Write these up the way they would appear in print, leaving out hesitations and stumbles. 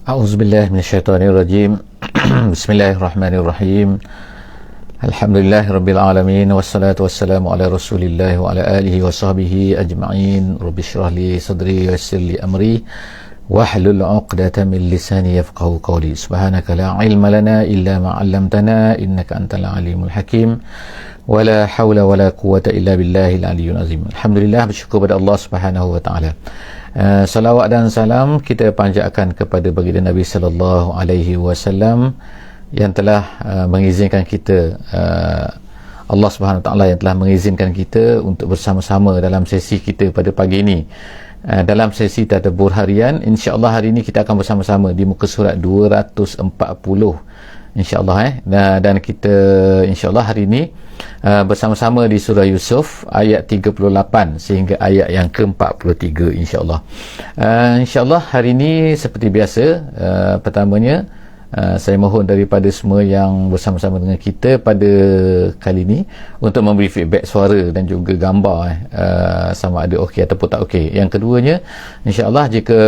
A'udzubillahi minasyaitonirrajim. Bismillahirrahmanirrahim. Alhamdulillahirabbil alamin wassalatu wassalamu ala Rasulillah wa ala alihi wa sahbihi ajma'in. Rabbi shrah li sadri wa yassir li amri wahlul 'uqdatam min lisani yafqahu qawli. Subhanaka la ilma lana illa ma 'allamtana innaka antal alimul hakim. Wala haula wala quwwata illa billahil aliyyil azim. Alhamdulillah, bersyukur pada Allah Subhanahu wa taala. Salawat dan salam kita panjatkan kepada baginda Nabi sallallahu alaihi wasallam yang telah mengizinkan kita, Allah Subhanahu wa taala yang telah mengizinkan kita untuk bersama-sama dalam sesi kita pada pagi ini. Dalam sesi tadabbur harian, insya-Allah hari ini kita akan bersama-sama di muka surat 240 insya-Allah dan kita insya-Allah hari ini bersama-sama di surah Yusuf ayat 38 sehingga ayat yang ke-43 insya-Allah. Insya-Allah hari ini seperti biasa, pertamanya saya mohon daripada semua yang bersama-sama dengan kita pada kali ini untuk memberi feedback suara dan juga gambar sama ada okey ataupun tak okey. Yang keduanya, insya-Allah jika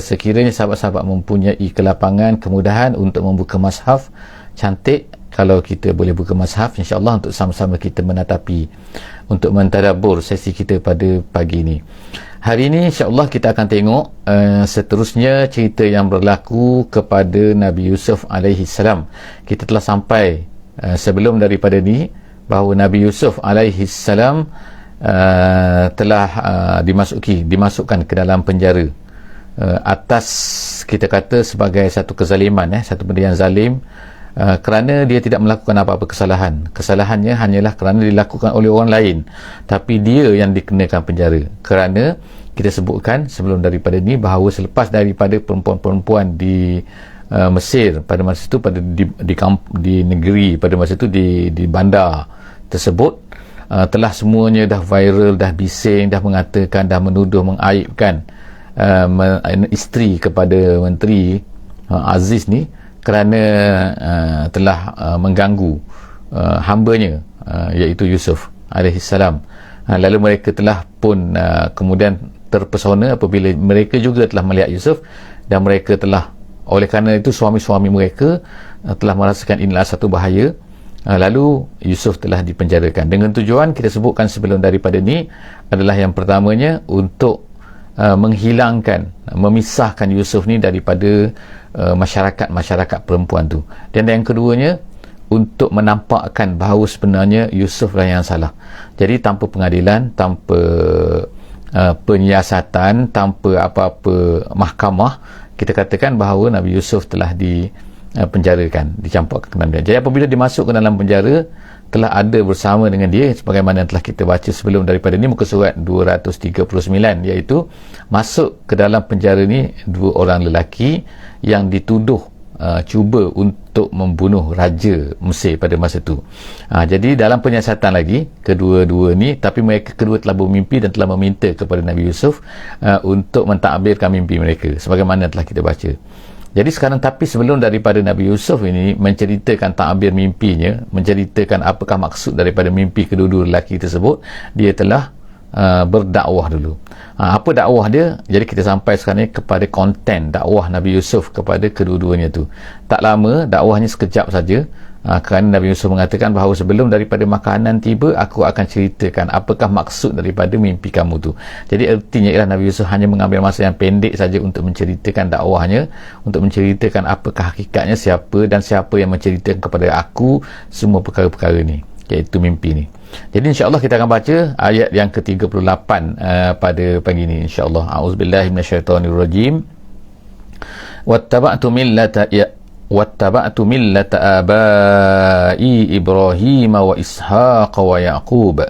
sekiranya sahabat-sahabat mempunyai kelapangan, kemudahan untuk membuka mushaf cantik, kalau kita boleh buka mushaf insya-Allah untuk sama-sama kita menatapi untuk mentadabbur sesi kita pada pagi ini. Hari ini insya-Allah kita akan tengok seterusnya cerita yang berlaku kepada Nabi Yusuf alaihi salam. Kita telah sampai sebelum daripada ni bahawa Nabi Yusuf alaihi salam telah dimasukkan ke dalam penjara atas, kita kata, sebagai satu kezaliman, satu benda yang zalim, kerana dia tidak melakukan apa-apa kesalahan. Kesalahannya hanyalah kerana dilakukan oleh orang lain, tapi dia yang dikenakan penjara. Kerana kita sebutkan sebelum daripada ni bahawa selepas daripada perempuan-perempuan di Mesir pada masa itu, di negeri pada masa itu, di bandar tersebut, telah semuanya dah viral, dah bising, dah mengatakan, dah menuduh, mengaibkan isteri kepada menteri Aziz ni kerana telah mengganggu hambanya, iaitu Yusuf alaihissalam. Lalu mereka telah pun kemudian terpesona apabila mereka juga telah melihat Yusuf, dan mereka telah, oleh kerana itu suami-suami mereka telah merasakan inilah satu bahaya, lalu Yusuf telah dipenjarakan dengan tujuan kita sebutkan sebelum daripada ni adalah yang pertamanya untuk menghilangkan, memisahkan Yusuf ni daripada masyarakat perempuan tu, dan yang keduanya untuk menampakkan bahawa sebenarnya Yusuf lah yang salah. Jadi tanpa pengadilan, tanpa penyiasatan, tanpa apa-apa mahkamah, kita katakan bahawa Nabi Yusuf telah dipenjarakan, dicampakkan ke dalam penjara. Jadi apabila dimasuk ke dalam penjara, telah ada bersama dengan dia, sebagaimana yang telah kita baca sebelum daripada ni muka surat 239, iaitu masuk ke dalam penjara ni dua orang lelaki yang dituduh cuba untuk membunuh Raja Mesir pada masa itu. Jadi dalam penyiasatan lagi kedua-dua ni, tapi mereka kedua telah bermimpi dan telah meminta kepada Nabi Yusuf untuk mentadbirkan mimpi mereka sebagaimana telah kita baca. Jadi sekarang, tapi sebelum daripada Nabi Yusuf ini menceritakan takbir mimpinya, menceritakan apakah maksud daripada mimpi kedua-dua lelaki tersebut, dia telah berdakwah dulu. Apa dakwah dia? Jadi kita sampai sekarang ni kepada konten dakwah Nabi Yusuf kepada kedua-duanya tu. Tak lama, dakwahnya sekejap saja, kerana Nabi Yusuf mengatakan bahawa sebelum daripada makanan tiba, aku akan ceritakan apakah maksud daripada mimpi kamu tu. Jadi artinya ialah Nabi Yusuf hanya mengambil masa yang pendek saja untuk menceritakan dakwahnya, untuk menceritakan apakah hakikatnya, siapa dan siapa yang menceritakan kepada aku semua perkara-perkara ni, iaitu mimpi ni. Jadi insya-Allah kita akan baca ayat yang ke-38 pada pagi ini insya-Allah. A'udzubillahi minasyaitonirrajim. Wattaba'tu millata abai Ibrahim wa Ishaq wa Yaqub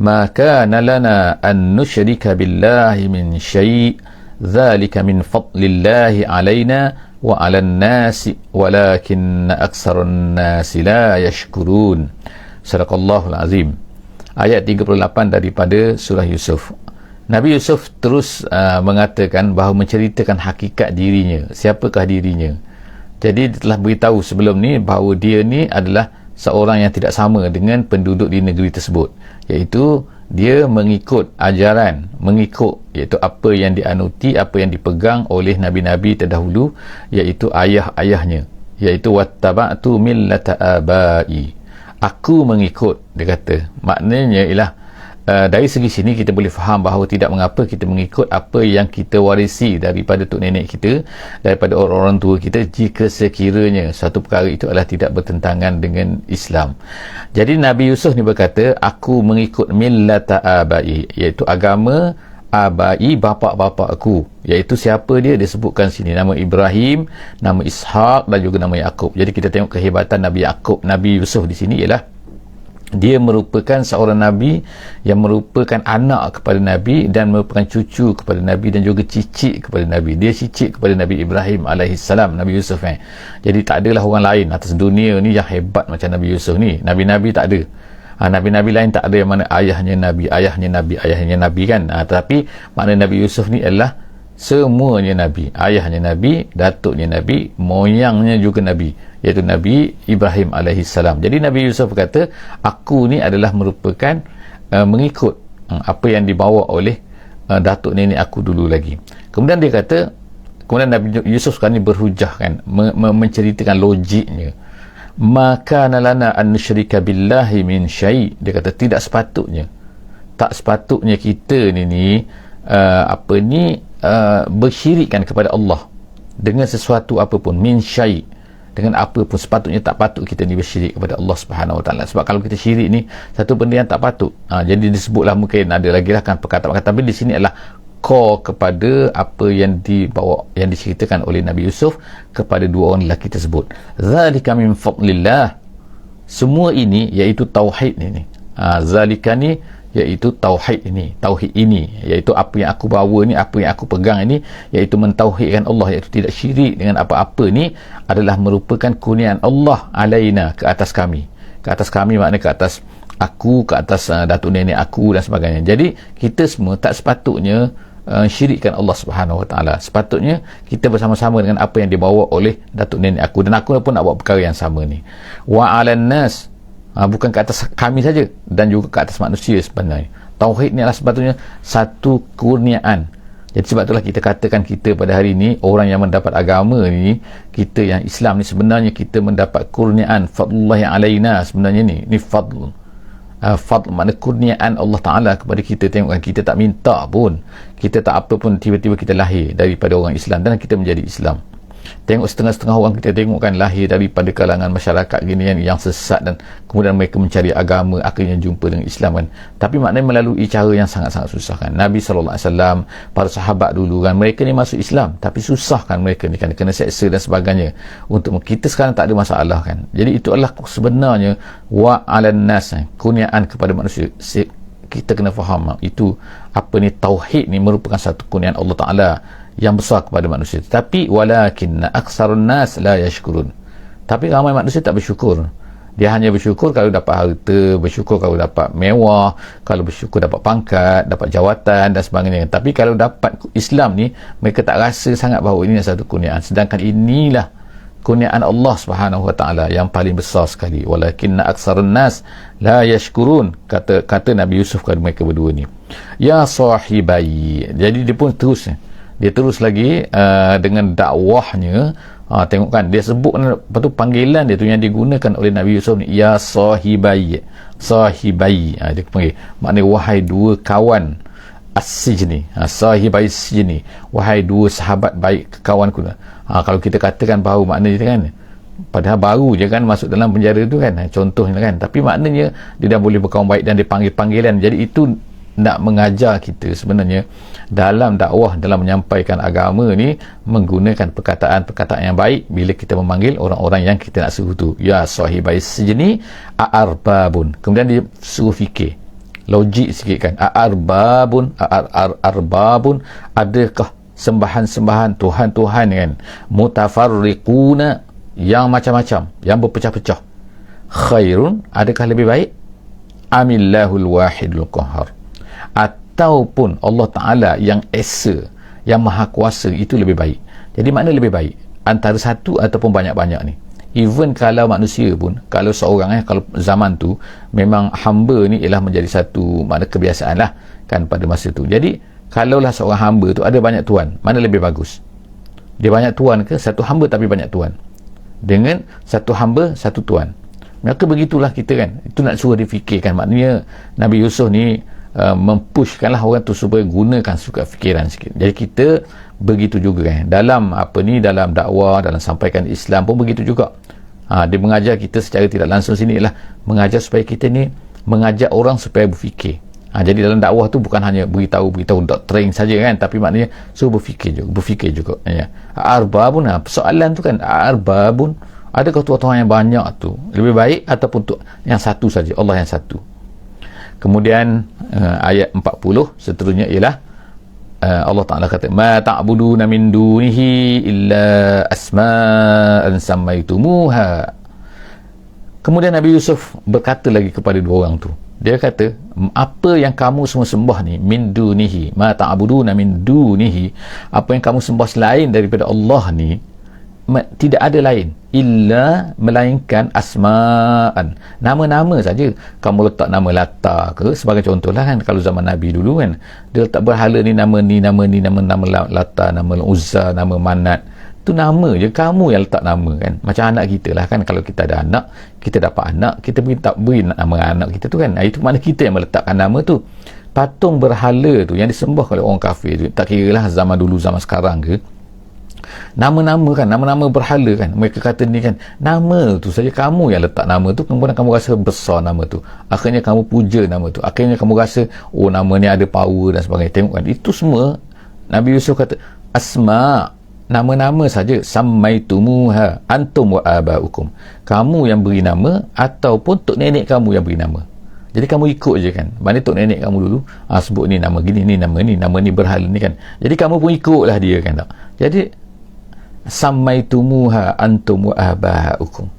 ma kana lana an nusyrika billahi min syai' dzalika min fadlillahi alaina wa 'alan nasi walakinna aktsarun nasi la yashkurun. Sadaqallahul azim. Ayat 38 daripada surah Yusuf. Nabi Yusuf terus mengatakan bahawa menceritakan hakikat dirinya, siapakah dirinya. Jadi dia telah beritahu sebelum ni bahawa dia ni adalah seorang yang tidak sama dengan penduduk di negeri tersebut, iaitu dia mengikut ajaran, mengikut iaitu apa yang dianuti, apa yang dipegang oleh nabi-nabi terdahulu, iaitu ayah-ayahnya, iaitu wattaba'tu millata abai, aku mengikut. Dia kata maknanya ialah dari segi sini kita boleh faham bahawa tidak mengapa kita mengikut apa yang kita warisi daripada tok nenek kita, daripada orang-orang tua kita, jika sekiranya satu perkara itu adalah tidak bertentangan dengan Islam. Jadi Nabi Yusuf ni berkata, aku mengikut millata abai, iaitu agama abai, bapa-bapa aku. Iaitu siapa dia? Disebutkan sini nama Ibrahim, nama Ishaq dan juga nama Yaqub. Jadi kita tengok kehebatan Nabi Yaqub, Nabi Yusuf di sini ialah dia merupakan seorang Nabi yang merupakan anak kepada Nabi dan merupakan cucu kepada Nabi dan juga cicit kepada Nabi. Dia cicit kepada Nabi Ibrahim alaihissalam, Nabi Yusuf. Jadi tak adalah orang lain atas dunia ni yang hebat macam Nabi Yusuf ni. Nabi-Nabi tak ada. Nabi-Nabi lain tak ada yang mana ayahnya Nabi kan. Tetapi makna Nabi Yusuf ni adalah semuanya Nabi. Ayahnya Nabi, datuknya Nabi, moyangnya juga Nabi, iaitu Nabi Ibrahim alaihissalam. Jadi Nabi Yusuf kata, aku ni adalah merupakan mengikut apa yang dibawa oleh datuk nenek aku dulu lagi. Kemudian dia kata, kemudian Nabi Yusuf sekarang ni berhujah kan, menceritakan logiknya. Maka nalana an nusyrika billahi min syai'. Dia kata tidak sepatutnya, tak sepatutnya kita ni bersyirikkan kepada Allah dengan sesuatu apapun, min syai', dengan apa pun. Sepatutnya tak patut kita ni bersyirik kepada Allah Subhanahu Wa Taala. Sebab kalau kita syirik ni satu benda yang tak patut. Jadi disebutlah, mungkin ada lagi lah kan perkataan-perkataan, tapi di sini adalah core kepada apa yang dibawa, yang diceritakan oleh Nabi Yusuf kepada dua orang lelaki tersebut. Zalika min fadlillah. Semua ini iaitu tauhid ini. Zalika ni iaitu tauhid ini, iaitu apa yang aku bawa ni, apa yang aku pegang ini, iaitu mentauhidkan Allah, iaitu tidak syirik dengan apa-apa ni, adalah merupakan kurniaan Allah alaina, ke atas kami. Ke atas kami maknanya ke atas aku, ke atas datuk nenek aku dan sebagainya. Jadi kita semua tak sepatutnya syirikkan Allah Subhanahu Wa Taala. Sepatutnya kita bersama-sama dengan apa yang dibawa oleh datuk nenek aku, dan aku pun nak buat perkara yang sama ni. Wa 'alan nas, bukan ke atas kami saja, dan juga ke atas manusia sebenarnya. Tauhid ni adalah sepatutnya satu kurniaan. Jadi sebab itulah kita katakan, kita pada hari ini orang yang mendapat agama ni, kita yang Islam ni, sebenarnya kita mendapat kurniaan fadlullah yang alaina. Sebenarnya ni fadl. Fadl makna kurniaan Allah Ta'ala kepada kita. Tengokkan, kita tak minta pun, kita tak apa pun, tiba-tiba kita lahir daripada orang Islam dan kita menjadi Islam. Tengok setengah-setengah orang kita tengok kan, lahir daripada kalangan masyarakat gini yang sesat, dan kemudian mereka mencari agama, akhirnya jumpa dengan Islam kan. Tapi maknanya melalui cara yang sangat-sangat susah kan. Nabi SAW, para sahabat dulu kan, mereka ni masuk Islam tapi susah kan, mereka ni kan kena seksa dan sebagainya. Untuk kita sekarang tak ada masalah kan. Jadi itu adalah sebenarnya wa 'alan nas, kurniaan kepada manusia. Kita kena faham itu, apa ni, tauhid ni merupakan satu kurniaan Allah Ta'ala yang besar kepada manusia. Tapi walakinna aktsarun nas la yashkurun. Tapi ramai manusia tak bersyukur. Dia hanya bersyukur kalau dapat harta, bersyukur kalau dapat mewah, kalau bersyukur dapat pangkat, dapat jawatan dan sebagainya. Tapi kalau dapat Islam ni, mereka tak rasa sangat bahawa ini satu kurniaan. Sedangkan inilah kurniaan Allah Subhanahu Wa Taala yang paling besar sekali. Walakinna aktsarun nas la yashkurun, kata Nabi Yusuf kepada mereka berdua ni. Ya sahibai. Jadi dia terus lagi dengan dakwahnya. Tengok kan, dia sebut apa tu, panggilan dia tu yang digunakan oleh Nabi Yusuf ni, ya sahibai. Dia panggil, maknanya wahai dua kawan as-sijni, sahibai sijni, wahai dua sahabat baik, kawanku. Kalau kita katakan baru, maknanya kan padahal baru je kan masuk dalam penjara tu kan, contohnya kan, tapi maknanya dia dah boleh berkawan baik dan dipanggil panggilan. Jadi itu nak mengajar kita sebenarnya dalam dakwah, dalam menyampaikan agama ni, menggunakan perkataan-perkataan yang baik bila kita memanggil orang-orang yang kita nak suruh tu. Ya sahibai sijni a'arbabun. Kemudian dia suruh fikir logik sikit kan, a'arbabun, arbabun, adakah sembahan-sembahan Tuhan-Tuhan kan, mutafarriquna, yang macam-macam, yang berpecah-pecah, khairun, adakah lebih baik, amillahul wahidul qahhar, ataupun Allah Ta'ala yang esa, yang maha kuasa, itu lebih baik. Jadi mana lebih baik? Antara satu ataupun banyak-banyak ni. even kalau manusia pun, kalau seorang kalau zaman tu memang hamba ni ialah menjadi satu makna kebiasaan lah kan pada masa tu. Jadi kalaulah seorang hamba tu ada banyak tuan, mana lebih bagus? Dia banyak tuan ke satu hamba tapi banyak tuan, dengan satu hamba satu tuan? Maka begitulah kita kan, itu nak suruh difikirkan. Maknanya Nabi Yusuf ni mempushkanlah orang tu supaya gunakan suka fikiran sikit. Jadi kita begitu juga kan dalam dalam dakwah, dalam sampaikan Islam pun begitu juga. Dia mengajar kita secara tidak langsung sini ialah mengajar supaya kita ni mengajak orang supaya berfikir. Jadi dalam dakwah tu bukan hanya beritahu doktrin saja kan, tapi maknanya suruh berfikir juga ya. Arbabun, persoalan tu kan, arbabun, adakah Tuhan yang banyak tu lebih baik ataupun tu yang satu saja, Allah yang satu? Kemudian ayat 40 seterusnya ialah Allah Ta'ala kata, ma ta'buduna min dunihi illa asma'an sammaitumuha. Kemudian Nabi Yusuf berkata lagi kepada dua orang tu, dia kata, apa yang kamu semua sembah ni, min dunihi, ma ta'buduna min dunihi, apa yang kamu sembah selain daripada Allah ni, tidak ada lain illa melainkan asma'an, nama-nama saja. Kamu letak nama Lata ke sebagai contoh lah kan, kalau zaman Nabi dulu kan dia letak berhala ni nama Lata, nama Uzza, nama Manat, tu nama je, kamu yang letak nama kan. Macam anak kita lah kan, kalau kita ada anak, kita dapat anak, kita beri nama anak kita tu kan, itu makna kita yang meletakkan nama tu. Patung berhala tu yang disembah oleh orang kafir tu, tak kira lah zaman dulu zaman sekarang ke, nama-nama kan, nama-nama berhala kan, mereka kata ni kan, nama tu saja kamu yang letak nama tu, kemudian kamu rasa besar nama tu, akhirnya kamu puja nama tu, akhirnya kamu rasa oh nama ni ada power dan sebagainya. Tengok kan, itu semua Nabi Yusuf kata asma, nama-nama saja, sammaitumuha antum wa abaukum, kamu yang beri nama ataupun tok nenek kamu yang beri nama. Jadi kamu ikut je kan, mana tok nenek kamu dulu sebut ni nama gini, ni nama ni berhala ni kan, jadi kamu pun ikutlah dia kan tak. Jadi sammaitumuha antum wa abaukum,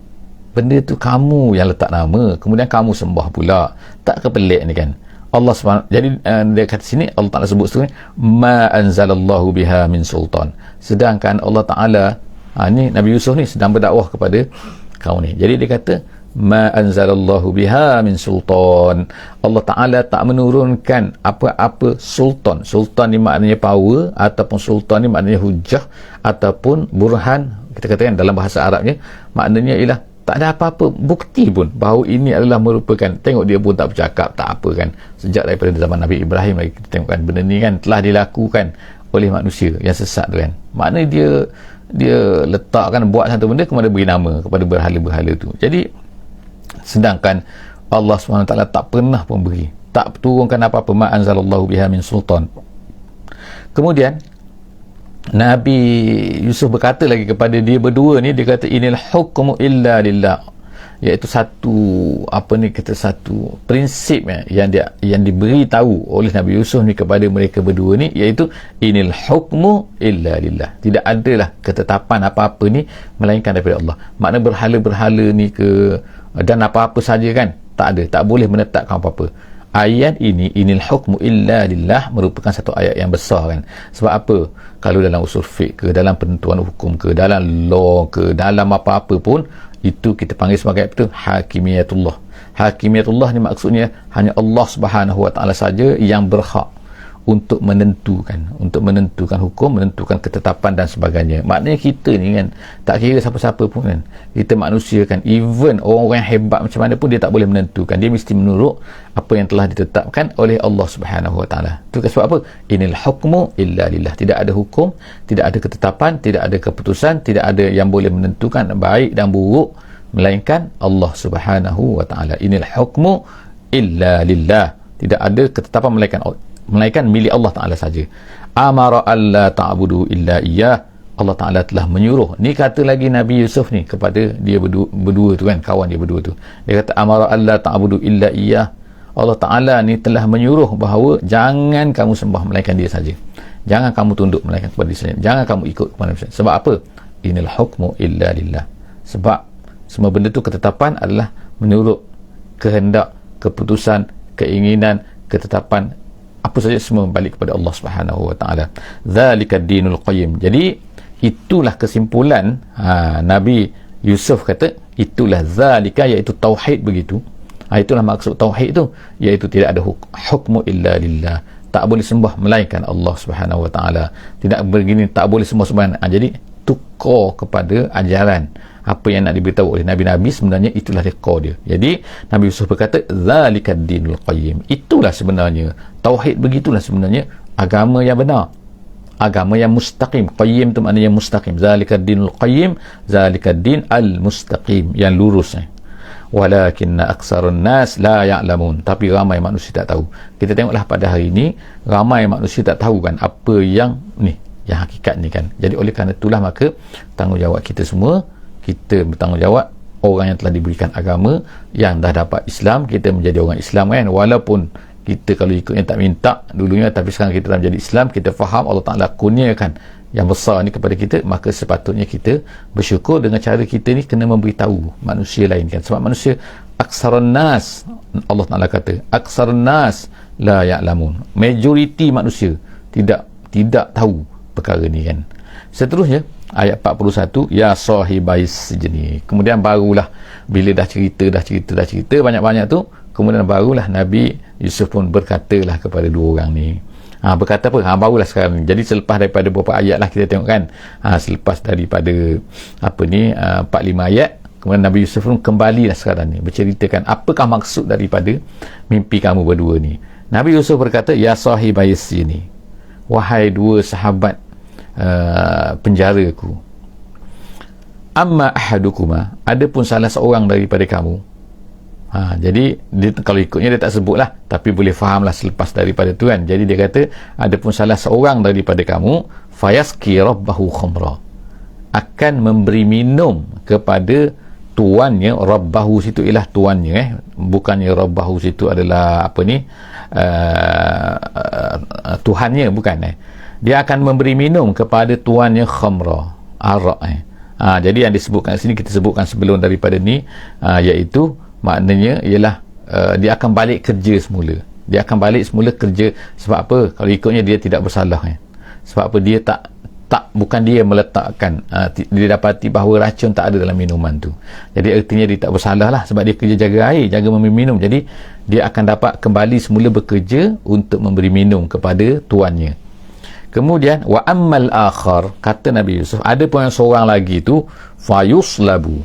benda tu kamu yang letak nama, kemudian kamu sembah pula. Tak kepelik ni kan Allah SWT. Jadi dia kata sini, Allah Ta'ala sebut seterusnya, ma anzalallahu biha min sultan, sedangkan Allah Ta'ala ni Nabi Yusuf ni sedang berdakwah kepada kaum ni. Jadi dia kata ma anzalallahu biha min sultan, Allah Ta'ala tak menurunkan apa-apa sultan. Sultan ni maknanya power, ataupun sultan ni maknanya hujah ataupun burhan, kita katakan dalam bahasa Arabnya, maknanya ialah tak ada apa-apa bukti pun bahawa ini adalah merupakan, tengok dia pun tak bercakap, tak apa kan, sejak daripada zaman Nabi Ibrahim lagi kita tengok kan, benda ni kan telah dilakukan oleh manusia yang sesat tu kan. Maknanya dia letakkan, buat satu benda kemudian beri nama kepada berhala-berhala tu. Jadi sedangkan Allah SWT tak pernah pun beri, tak turunkan apa-apa, ma anzalallahu biha min sultan. Kemudian Nabi Yusuf berkata lagi kepada dia berdua ni, dia kata inil hukmu illa lillah, iaitu satu satu prinsip yang diberi tahu oleh Nabi Yusuf ni kepada mereka berdua ni, iaitu inil hukmu illa lillah, tidak adalah ketetapan apa-apa ni melainkan daripada Allah. Makna berhala-berhala ni ke dan apa-apa saja kan, tak ada, tak boleh menetapkan apa-apa. Ayat ini, inil hukmu illa lillah, merupakan satu ayat yang besar kan. Sebab apa? Kalau dalam usul fiqh ke, dalam penentuan hukum ke, dalam law ke, dalam apa-apa pun, itu kita panggil sebagai apa tu? Hakimiyatullah. Hakimiyatullah ni maksudnya hanya Allah Subhanahu Wa Taala saja yang berhak untuk menentukan hukum, menentukan ketetapan dan sebagainya. Maknanya kita ni kan, tak kira siapa-siapa pun kan, kita manusia kan, even orang-orang yang hebat macam mana pun dia tak boleh menentukan, dia mesti menurut apa yang telah ditetapkan oleh Allah Subhanahu Wa Taala. Itu sebab apa? Inil hukmu illa lillah, tidak ada hukum, tidak ada ketetapan, tidak ada keputusan, tidak ada yang boleh menentukan baik dan buruk melainkan Allah Subhanahu Wa Taala. Inil hukmu illa lillah, tidak ada ketetapan melainkan milik Allah Ta'ala saja. Amara alla ta'budu illa iyyah, Allah Ta'ala telah menyuruh. Ni kata lagi Nabi Yusuf ni kepada dia berdua tu kan, kawan dia berdua tu, dia kata amara alla ta'budu illa iyyah, Allah Ta'ala ni telah menyuruh bahawa jangan kamu sembah melainkan dia saja, jangan kamu tunduk melainkan kepada dia saja, jangan kamu ikut kepada dia saja. Sebab apa? Inil hukmu illa lillah, sebab semua benda tu ketetapan adalah menurut kehendak, keputusan, keinginan, ketetapan, apa saja semua balik kepada Allah Subhanahu Wa Taala. Zalika dinul qayyim. Jadi itulah kesimpulan Nabi Yusuf kata itulah zalika, iaitu tauhid begitu. Itulah maksud tauhid tu, iaitu tidak ada hukmu illa lillah, tak boleh sembah melainkan Allah Subhanahu wa taala. Tidak begini, tak boleh sembah sembahyang. Jadi tukar kepada ajaran apa yang nak diberitahu oleh nabi-nabi, sebenarnya itulah rekod dia. Jadi Nabi Yusuf berkata zalikad dinul qayyim, itulah sebenarnya tauhid, begitulah sebenarnya agama yang benar, agama yang mustaqim. Qayyim tu maknanya mustaqim. Zalikad dinul qayyim, zalikad din al mustaqim, yang lurus. Walakinna aksarun nas la ya'lamun, tapi ramai manusia tak tahu. Kita tengoklah pada hari ini ramai manusia tak tahu kan apa yang ni, yang hakikat ni kan. Jadi oleh kerana itulah maka tanggungjawab kita semua, kita bertanggungjawab, orang yang telah diberikan agama, yang dah dapat Islam, kita menjadi orang Islam kan. Walaupun kita kalau ikutnya tak minta dulunya, tapi sekarang kita dah menjadi Islam, kita faham Allah Ta'ala kurniakan yang besar ni kepada kita, maka sepatutnya kita bersyukur dengan cara kita ni kena memberitahu manusia lain kan. Sebab manusia aksarun nas, Allah Ta'ala kata aksarun nas la ya'lamun, majoriti manusia tidak tahu perkara ni kan. Seterusnya ayat 41, ya sahibais sijni. Kemudian barulah bila dah cerita banyak-banyak tu, kemudian barulah Nabi Yusuf pun berkatalah kepada dua orang ni. Berkata apa? Barulah sekarang ni. Jadi selepas daripada beberapa ayat lah kita tengok kan. Selepas daripada 45 ayat, kemudian Nabi Yusuf pun kembali lah sekarang ni berceritakan apakah maksud daripada mimpi kamu berdua ni. Nabi Yusuf berkata, ya sahibais sijni, wahai dua sahabat penjaraku, amma ahadukuma, adapun salah seorang daripada kamu. Jadi dia, kalau ikutnya dia tak sebut lah, tapi boleh fahamlah selepas daripada tu kan. Jadi dia kata adapun salah seorang daripada kamu, fayaski rabbahu khamra, akan memberi minum kepada tuannya. Rabbahu situ ialah tuannya, bukannya rabbahu situ adalah apa ni, Tuhannya, bukan. Dia akan memberi minum kepada tuannya khamra, arak. Jadi yang disebutkan sini, kita sebutkan sebelum daripada ni, iaitu maknanya ialah dia akan balik kerja semula. Dia akan balik semula kerja. Sebab apa? Kalau ikutnya dia tidak bersalah sebab apa? Dia tak bukan dia meletakkan, dia dapati bahawa racun tak ada dalam minuman tu. Jadi artinya dia tak bersalah lah, sebab dia kerja jaga air, jaga memberi minum. Jadi dia akan dapat kembali semula bekerja untuk memberi minum kepada tuannya. Kemudian wa ammal akhar, kata Nabi Yusuf, ada pun yang seorang lagi tu, fayuslabu,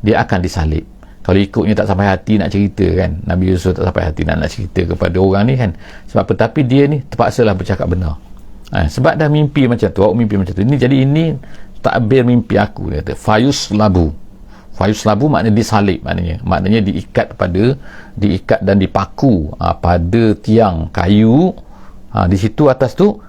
dia akan disalib. Kalau ikutnya tak sampai hati nak cerita kan, Nabi Yusuf tak sampai hati nak cerita kepada orang ni kan. Sebab apa? Tapi dia ni terpaksalah bercakap benar. Sebab dah mimpi macam tu, awak mimpi macam tu. Jadi ini takbir mimpi aku, dia kata. Fayuslabu maknanya disalib, maknanya diikat dan dipaku pada tiang kayu. Di situ atas tu,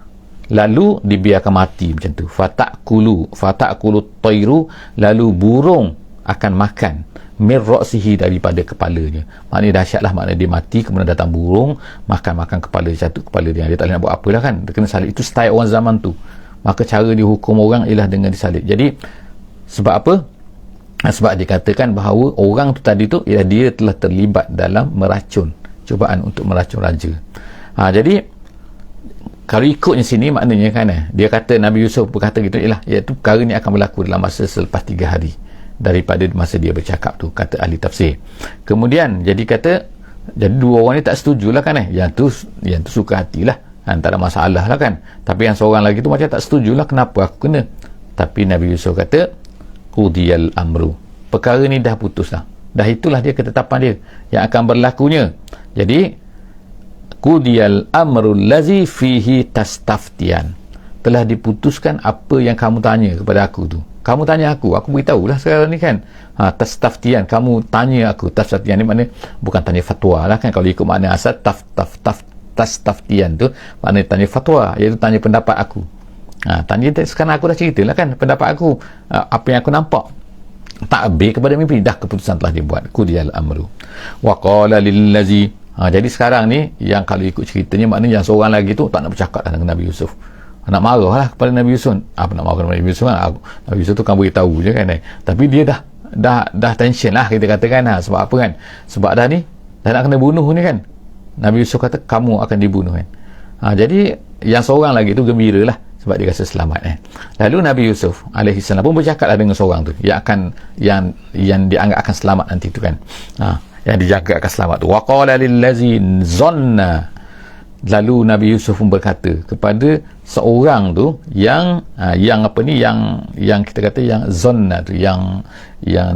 lalu dibiarkan mati macam tu. Fatakulu tayru, lalu burung akan makan min ra'sihi, daripada kepalanya. Maknanya dahsyatlah, maknanya dia mati, kemudian datang burung makan kepala, satu kepala dia. Dia tak boleh nak buat apalah kan, dia kena salib. Itu style orang zaman tu. Maka cara dihukum orang ialah dengan disalib. Jadi sebab apa? Sebab dikatakan bahawa orang tu tadi tu ialah dia telah terlibat dalam meracun, cubaan untuk meracun raja. Jadi kalau ikutnya sini maknanya kan, dia kata Nabi Yusuf berkata gitu, ialah iaitu perkara ni akan berlaku dalam masa selepas 3 hari daripada masa dia bercakap tu, kata ahli tafsir. Kemudian jadi dua orang ni tak setujulah kan, yang tu suka hatilah, tak ada masalah lah kan. Tapi yang seorang lagi tu macam tak setujulah, kenapa aku kena. Tapi Nabi Yusuf kata qudiyal amru, perkara ni dah putus dah, itulah dia ketetapan dia yang akan berlakunya. Jadi qudiyal amru allazi fihi tastaftian, telah diputuskan apa yang kamu tanya kepada aku tu. Kamu tanya aku beritahu lah sekarang ni kan. Tastaftian, kamu tanya aku. Tastaftian ni maknanya bukan tanya fatwa lah kan. Kalau ikut makna asal tastaftian tu maknanya tanya fatwa, iaitu tanya pendapat aku. Tanya sekarang aku dah cerita lah kan pendapat aku, apa yang aku nampak. Takbir kepada mimpi, dah keputusan telah dibuat. Qudiyal amru wa qala lillazi. Jadi sekarang ni yang kalau ikut ceritanya maknanya yang seorang lagi tu tak nak bercakap dengan Nabi Yusuf, nak marah lah kepada Nabi Yusuf. Apa nak marah kepada Nabi Yusuf? Nabi Yusuf tu kan beritahu je kan. Tapi dia dah tension lah, kita katakan. Sebab apa kan? Sebab dah nak kena bunuh ni kan. Nabi Yusuf kata kamu akan dibunuh kan. Jadi yang seorang lagi tu gembira lah. sebab dia rasa selamat. Lalu Nabi Yusuf alaihi salam pun bercakap dengan seorang tu yang akan yang dianggap akan selamat nanti tu kan, yang dijaga akan selamat tu. Wa qala lillazi zanna, lalu Nabi Yusuf pun berkata kepada seorang tu yang yang kita kata yang zanna tu, yang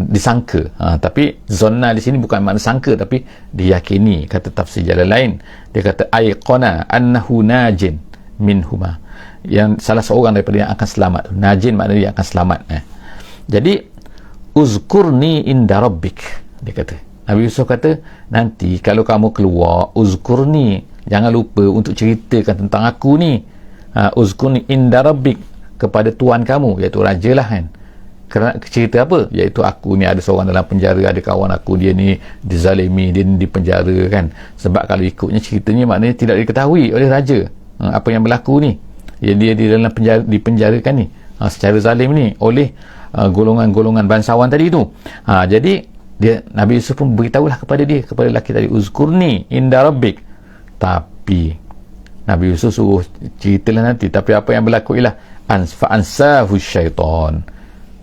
disangka. Tapi zanna di sini bukan makna sangka, tapi diyakini. Kata tafsir jalan lain, dia kata aiqana annahu najin minhuma, yang salah seorang daripada yang akan selamat. Najin maknanya yang akan selamat. Jadi uzkurni inda rabbik, dia kata. Nabi Yusuf kata, nanti kalau kamu keluar, uzkurni, jangan lupa untuk ceritakan tentang aku ni. Uzkurni inda rabbik, kepada tuan kamu, iaitu raja lah kan. Kerana cerita apa? Iaitu aku ni ada seorang dalam penjara, ada kawan aku, dia ni dizalimi, dia ni dipenjara kan. Sebab kalau ikutnya ceritanya, maknanya tidak diketahui oleh raja apa yang berlaku ni. Dia di dalam penjara, dipenjarakan ni secara zalim ni oleh golongan-golongan bangsawan tadi tu. Jadi Nabi Yusuf pun beritahulah kepada dia, kepada lelaki tadi, uzkurni inda rabbik. Tapi Nabi Yusuf suruh ceritalah nanti, tapi apa yang berlaku ialah fa'ansahu syaitan,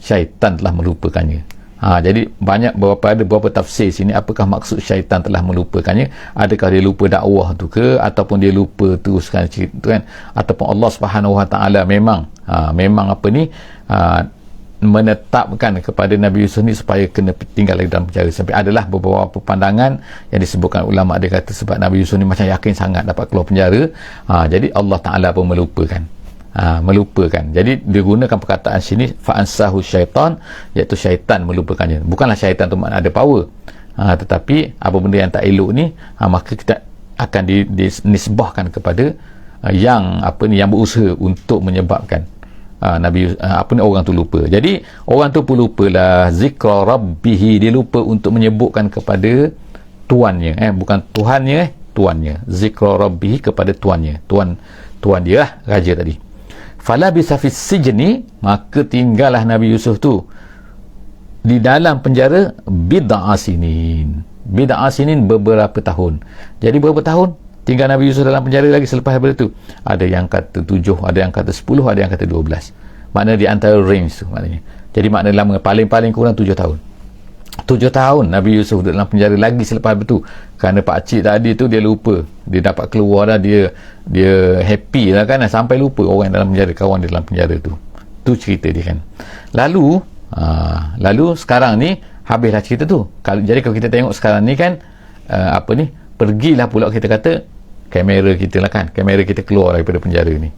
syaitan telah melupakannya. Jadi ada beberapa tafsir sini, apakah maksud syaitan telah melupakannya? Adakah dia lupa dakwah tu ke, ataupun dia lupa teruskan cerita tu kan, ataupun Allah Subhanahu Wa Taala memang menetapkan kepada Nabi Yusuf ni supaya kena tinggal lagi dalam penjara. Sampai adalah beberapa pandangan yang disebutkan ulama, dia kata sebab Nabi Yusuf ni macam yakin sangat dapat keluar penjara, jadi Allah Ta'ala pun melupakan. Jadi digunakan perkataan sini fa'ansahu syaitan, iaitu syaitan melupakannya. Bukanlah syaitan tu makna ada power, tetapi apa benda yang tak elok ni, maka kita akan dinisbahkan kepada yang berusaha untuk menyebabkan orang tu lupa. Jadi orang tu pun lupalah zikra rabbihi, dia lupa untuk menyebutkan kepada tuannya, bukan tuhannya, tuannya. Zikra rabbihi, kepada tuannya, tuan dia lah, raja tadi. Fala bisa fis sijni, maka tinggallah Nabi Yusuf tu di dalam penjara bid'a sinin, beberapa tahun. Jadi berapa tahun tinggal Nabi Yusuf dalam penjara lagi selepas daripada tu? Ada yang kata 7, ada yang kata 10, ada yang kata 12. Maknanya di antara range tu maknanya. Jadi maknanya lama, paling kurang 7 tahun. 7 tahun Nabi Yusuf dalam penjara lagi selepas itu. Kerana pakcik tadi tu dia lupa, dia dapat keluar dah, dia happy lah kan, sampai lupa orang dalam penjara, kawan dia dalam penjara tu. Tu cerita dia kan. Lalu sekarang ni habislah cerita tu. Jadi kalau kita tengok sekarang ni kan, pergilah pula kita kata kamera kita lah kan, kamera kita keluar daripada penjara ni,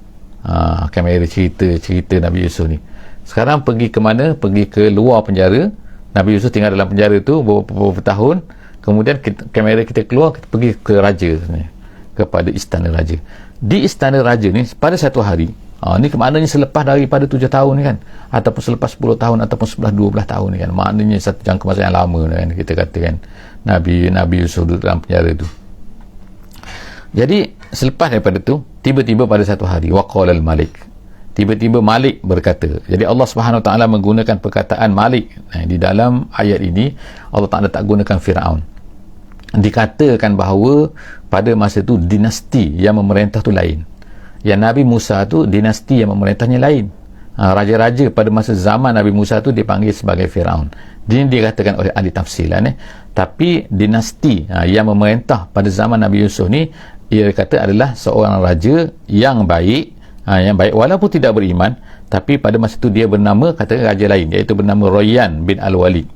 kamera cerita Nabi Yusuf ni. Sekarang pergi ke mana? Pergi ke luar penjara. Nabi Yusuf tinggal dalam penjara tu beberapa tahun, kemudian kamera kita keluar, kita pergi ke raja ni, kepada istana raja. Di istana raja ni pada satu hari, ni maknanya selepas daripada 7 tahun ni kan, ataupun selepas 10 tahun, ataupun setelah 12 tahun ni kan, maknanya satu jangka masa yang lama kan, kita kata kan, Nabi Yusuf duduk dalam penjara tu. Jadi selepas daripada tu, tiba-tiba pada satu hari, waqala al-malik, tiba-tiba Malik berkata. Jadi Allah Subhanahu Wa Taala menggunakan perkataan Malik di dalam ayat ini. Allah Taala tak gunakan Firaun. Dikatakan bahawa pada masa itu dinasti yang memerintah tu lain. Yang Nabi Musa tu dinasti yang memerintahnya lain. Raja-raja pada masa zaman Nabi Musa tu dipanggil sebagai Firaun. Ini dikatakan oleh ahli tafsir lah ni. Tapi dinasti yang memerintah pada zaman Nabi Yusuf ni, ia kata adalah seorang raja yang baik, walaupun tidak beriman, tapi pada masa itu dia bernama, kata raja lain, iaitu bernama Rayyan bin Al-Walid.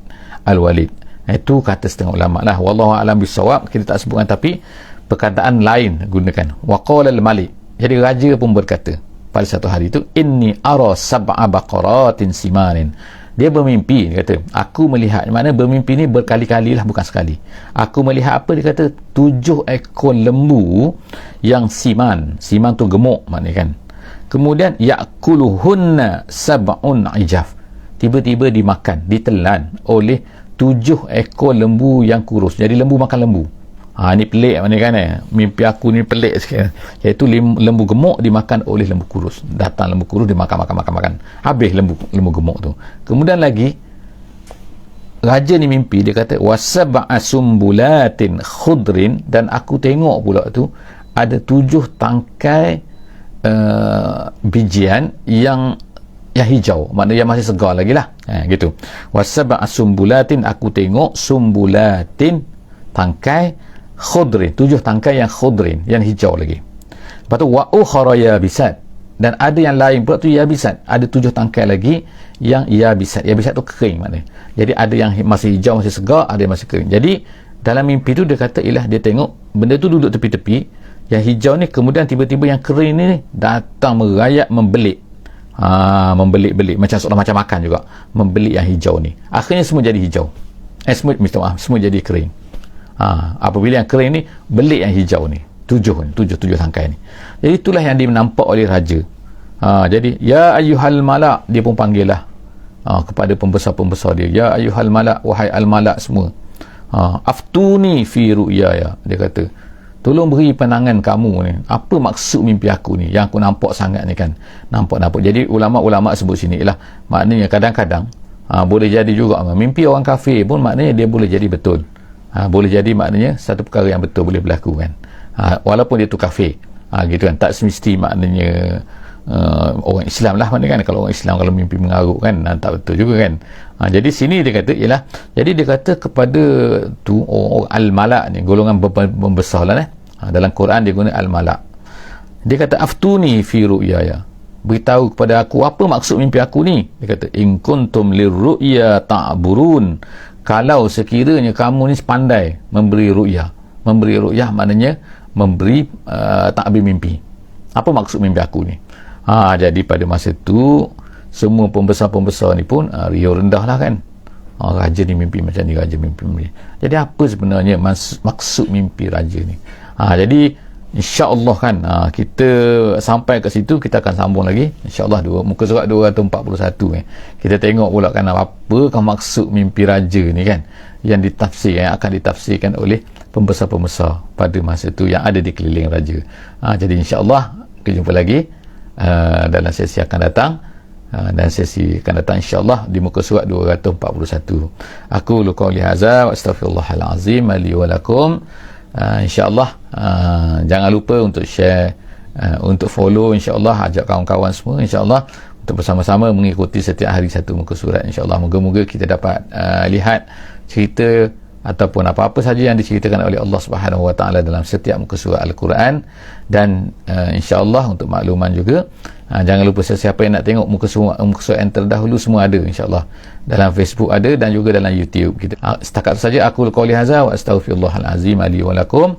Itu kata setengah ulama lah, wallahu a'lam bissawab, kita tak sebutkan, tapi perkataan lain gunakan. Waqala al-malik, jadi raja pun berkata pada satu hari itu, inni ara sab'a baqaratin simanin. Dia bermimpi, dia kata, aku melihat, mana bermimpi ni berkali-kali lah, bukan sekali. Aku melihat apa? Dia kata 7 ekor lembu yang siman tu gemuk maknanya kan. Kemudian ya'kuluhunna sab'un ijaf, tiba-tiba dimakan, ditelan oleh 7 ekor lembu yang kurus. Jadi lembu makan lembu. Ni pelik mana kan, mimpi aku ni pelik sikit, iaitu lembu gemuk dimakan oleh lembu kurus. Datang lembu kurus, dimakan, habis lembu gemuk tu. Kemudian lagi raja ni mimpi, dia kata wasab'a sumbulatin khudrin, dan aku tengok pula tu ada 7 tangkai bijian yang hijau, maknanya yang masih segar lagi lah, gitu. Wasab'a sumbulatin, aku tengok sumbulatin, tangkai khudrin, 7 tangkai yang khudrin, yang hijau lagi. Lepas tu wa ukhra yabisat, dan ada yang lain pula tu yabisat, ada 7 tangkai lagi yang yabisat. Yabisat tu kering maknanya. Jadi ada yang masih hijau, masih segar, ada yang masih kering. Jadi dalam mimpi tu dia kata ialah dia tengok benda tu duduk tepi-tepi, yang hijau ni, kemudian tiba-tiba yang kering ni datang merayap, membelik. Membelik-belik macam seolah macam makan juga, membelik yang hijau ni. Akhirnya semua jadi hijau, semua jadi kering. Apabila yang kering ni belik yang hijau ni, 7 tangkai ni. Jadi itulah yang dinampak oleh raja. Jadi ya ayyuhal malak, dia pun panggil lah kepada pembesar-pembesar dia, ya ayyuhal malak, wahai al malak semua, aftuni fi ru'yaya, dia kata tolong beri pandangan kamu ni, apa maksud mimpi aku ni yang aku nampak sangat ni kan, nampak. Jadi ulama-ulama sebut sini ialah maknanya kadang-kadang boleh jadi juga mimpi orang kafir pun maknanya dia boleh jadi betul. Boleh jadi maknanya satu perkara yang betul boleh berlaku kan, walaupun dia tu kafir, gitu kan. Tak semesti maknanya orang Islam lah maknanya kan. Kalau orang Islam kalau mimpi mengarut kan, tak betul juga kan. Jadi sini dia kata ialah, jadi dia kata kepada tu orang al-malak ni, golongan membesar lah dalam Quran dia guna al-malak. Dia kata aftuni fi ru'yaya, beritahu kepada aku apa maksud mimpi aku ni. Dia kata in kuntum lirru'ya ta'burun, kalau sekiranya kamu ni pandai memberi ru'yah. Memberi ru'yah maknanya memberi takbir mimpi. Apa maksud mimpi aku ni? Jadi pada masa tu semua pembesar-pembesar ni pun riuh rendah lah kan. Raja ni mimpi macam ni, raja mimpi. Jadi apa sebenarnya maksud mimpi raja ni? Jadi insya-Allah kan, kita sampai ke situ, kita akan sambung lagi insya-Allah muka surat 241 kita tengok pula kan apakah maksud mimpi raja ni kan, yang akan ditafsirkan oleh pembesar-pembesar pada masa tu yang ada di keliling raja. Jadi insya-Allah kita jumpa lagi dalam sesi akan datang, dan sesi akan datang insya-Allah di muka surat 241. Aku qauli hadza wa astaghfirullahal azim li wa lakum. InsyaAllah jangan lupa untuk share, untuk follow, insyaAllah ajak kawan-kawan semua insyaAllah untuk bersama-sama mengikuti setiap hari satu muka surat insyaAllah. Moga-moga kita dapat lihat cerita ataupun apa-apa saja yang diceritakan oleh Allah Subhanahu Wa Taala dalam setiap muka surat Al-Quran. Dan insyaAllah untuk makluman juga, jangan lupa sesiapa yang nak tengok muka surat yang terdahulu semua ada insyaAllah dalam Facebook ada dan juga dalam YouTube kita. Setakat saja aku qauli hadza wa astaghfirullahal azim li wa lakum,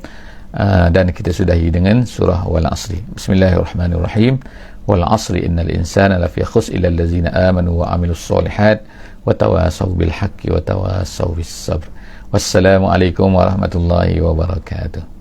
dan kita sudahi dengan surah Wal Asri. Bismillahirrahmanirrahim. Wal asri innal insana lafi khusr illa allazina amanu wa amilus solihat wa tawasaw bil haqqi wa tawasaw bis sabr. Wassalamualaikum warahmatullahi wabarakatuh.